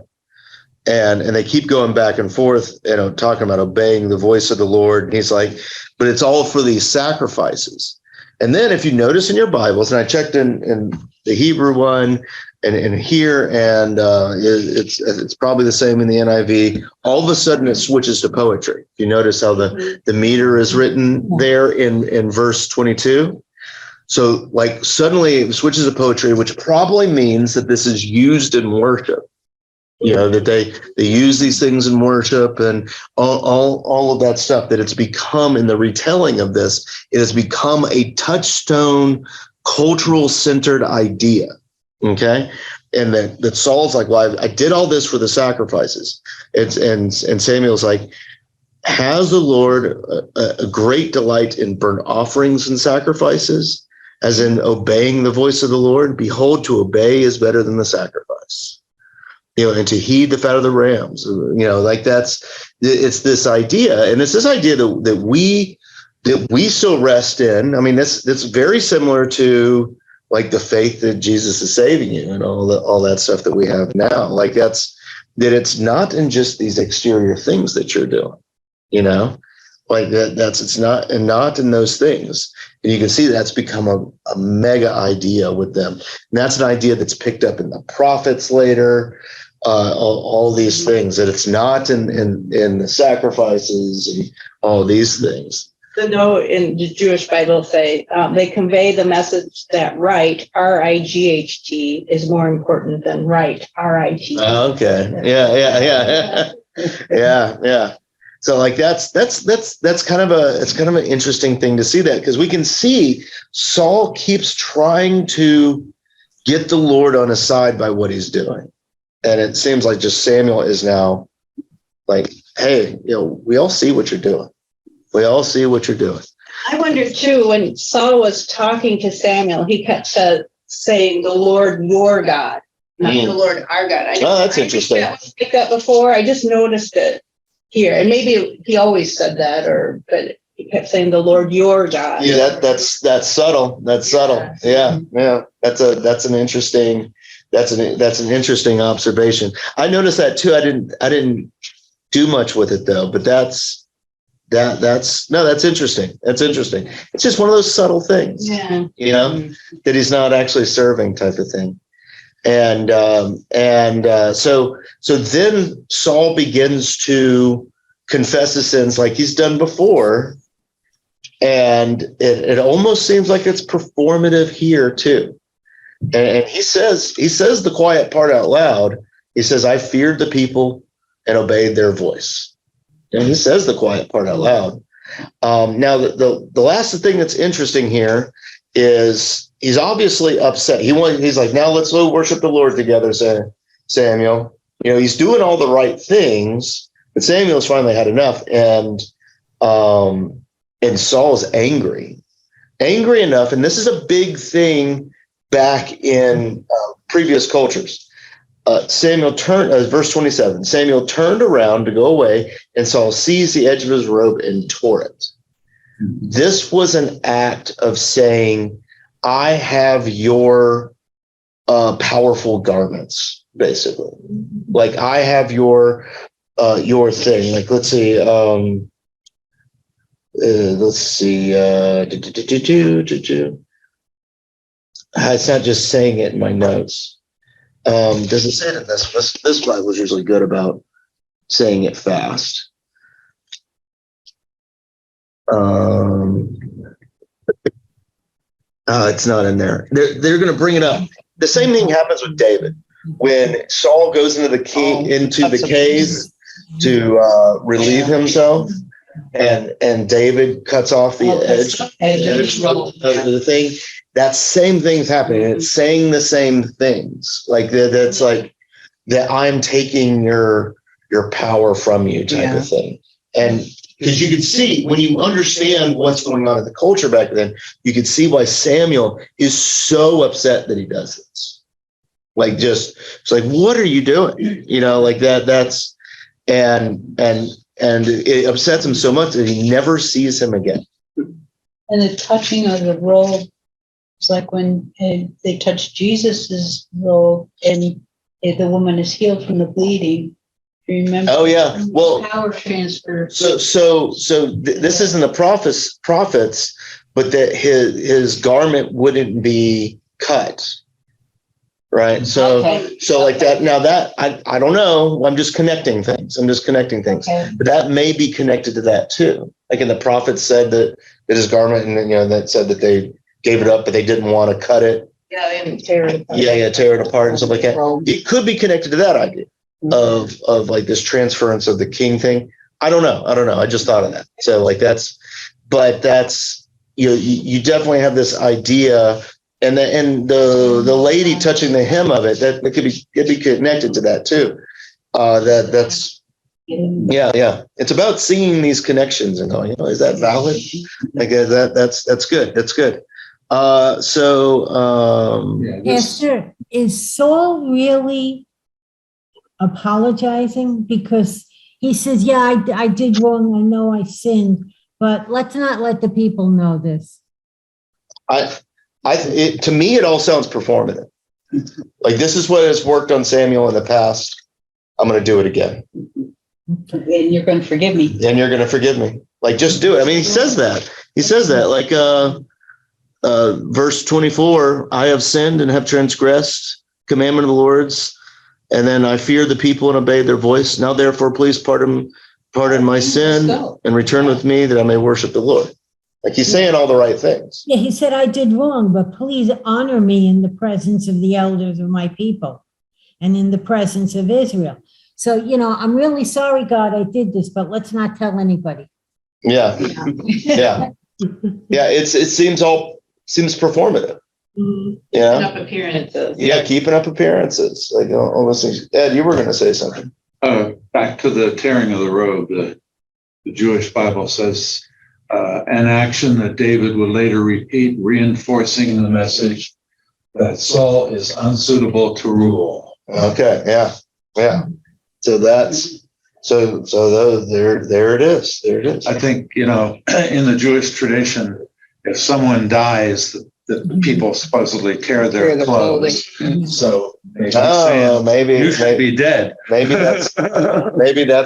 And they keep going back and forth, talking about obeying the voice of the Lord. And he's like, but it's all for these sacrifices. And then if you notice in your Bibles, and I checked in the Hebrew one and here, and it's probably the same in the NIV, all of a sudden it switches to poetry. If you notice how the meter is written there in verse 22. So like suddenly it switches to poetry, which probably means that this is used in worship. That they use these things in worship and all of that stuff, that it's become, in the retelling of this, it has become a touchstone, cultural centered idea. Okay. And that Saul's like, well, I did all this for the sacrifices. And Samuel's like, has the Lord a great delight in burnt offerings and sacrifices, as in obeying the voice of the Lord? Behold, to obey is better than the sacrifice. And to heed the fat of the rams, it's this idea. And it's this idea that we still rest in. I mean, that's very similar to like the faith that Jesus is saving you and all that stuff that we have now. Like that it's not in just these exterior things that you're doing, like it's not in those things. And you can see that's become a mega idea with them. And that's an idea that's picked up in the prophets later. All these things, that it's not in the sacrifices and all these things. The note in the Jewish Bible say they convey the message that right, R-I-G-H-T, is more important than right, R-I-T. Okay. Yeah. So like that's kind of an interesting thing to see that, because we can see Saul keeps trying to get the Lord on his side by what he's doing. And it seems like just Samuel is now like, hey, we all see what you're doing. We all see what you're doing. I wonder too, when Saul was talking to Samuel, he kept saying the Lord your God, not the Lord our God. That's interesting. I didn't pick that before. I just noticed it here. And maybe he always said that, but he kept saying the Lord your God. Yeah, that's subtle. That's subtle. Yeah. That's an interesting observation. I noticed that too. I didn't do much with it though, but that's interesting. That's interesting. It's just one of those subtle things, that he's not actually serving, type of thing. And so then Saul begins to confess his sins like he's done before. And it almost seems like it's performative here too. And he says the quiet part out loud. He says, I feared the people and obeyed their voice. And he says the quiet part out loud. Now, the last thing that's interesting here is he's obviously upset. He's like, now let's go worship the Lord together, Samuel. He's doing all the right things, but Samuel's finally had enough. And Saul's angry enough. And this is a big thing back in previous cultures. Samuel turned, verse 27, Samuel turned around to go away, and Saul seized the edge of his robe and tore it. This was an act of saying, I have your powerful garments, basically. Like, I have your thing. Like, let's see. It's not just saying it in my notes. Does it say it in this? This Bible is usually good about saying it fast. It's not in there. They're going to bring it up. The same thing happens with David when Saul goes into the caves to relieve himself, and David cuts off the edge of the thing. that same thing's happening. It's saying the same things. Like that's like that I'm taking your power from you type of thing. And because you can see when you understand what's going on in the culture back then, you can see why Samuel is so upset that he does this. Like just it's like, what are you doing? You know, like that's and it upsets him so much that he never sees him again. And the touching of the robe, it's like when they touch Jesus's robe and the woman is healed from the bleeding. Remember? Oh yeah. Well, power transfer. So this isn't the prophets, but that his garment wouldn't be cut. Right. So like that. Now that I don't know. I'm just connecting things. Okay. But that may be connected to that too. Like, and the prophets said that his garment, and that said that they gave it up, but they didn't want to cut it. Yeah, they didn't tear it apart. Yeah, tear it apart and stuff like that. It could be connected to that idea of like this transference of the king thing. I don't know. I just thought of that. So like that's you definitely have this idea. And the lady touching the hem of it, that could be connected to that too. That's It's about seeing these connections and going, is that valid? Like that's good. That's good. Esther, is Saul really apologizing? Because he says, yeah, I did wrong. I know I sinned, but let's not let the people know this. To me, it all sounds performative. Like, this is what has worked on Samuel in the past. I'm going to do it again. And you're going to forgive me. And you're going to forgive me. Like, just do it. I mean, he says that. Like, verse 24, I have sinned and have transgressed commandment of the Lord's. And then I fear the people and obeyed their voice. Now, therefore, please pardon my sin and return with me that I may worship the Lord. Like, he's saying all the right things. Yeah, he said, I did wrong, but please honor me in the presence of the elders of my people and in the presence of Israel. So, I'm really sorry, God, I did this, but let's not tell anybody. Yeah. Yeah. It seems performative. Mm-hmm. Yeah. Keeping up appearances. Yeah, keeping up appearances. Like all those things. Ed, you were going to say something. Back to the tearing of the robe. The Jewish Bible says, an action that David would later repeat, reinforcing the message that Saul is unsuitable to rule. Okay, yeah. So that's there it is. There it is. I think in the Jewish tradition, if someone dies, the people supposedly tear their clothes. So maybe you should be dead. Maybe that's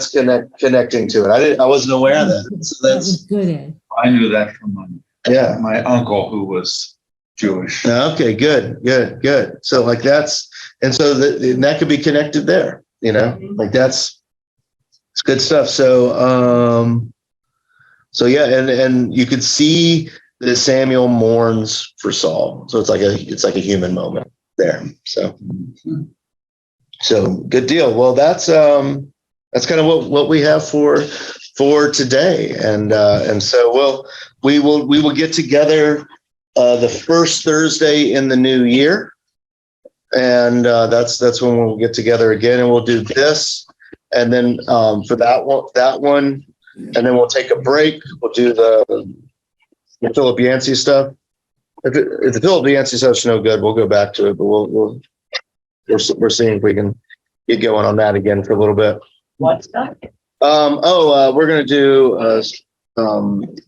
connecting to it. I wasn't aware of that. So that's good. I knew that from my uncle who was Jewish. Okay, good. So like that's that could be connected there. Like it's good stuff. So yeah, and you could see that Samuel mourns for Saul. So it's like a human moment there. So good deal. Well, that's kind of what we have for today. And so we will get together the first Thursday in the new year. And that's when we'll get together again, and we'll do this. And then for that one, and then we'll take a break. We'll do the Philip Yancey stuff. If the Philip Yancey stuff's no good, we'll go back to it. But we're seeing if we can get going on that again for a little bit. What's that? We're going to do a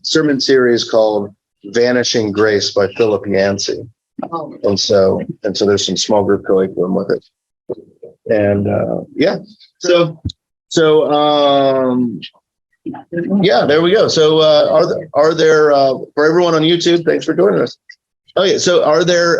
sermon series called "Vanishing Grace" by Philip Yancey. Oh. And so there's some small group curriculum with it. And there we go. So are there for everyone on YouTube, thanks for joining us. Okay, so are there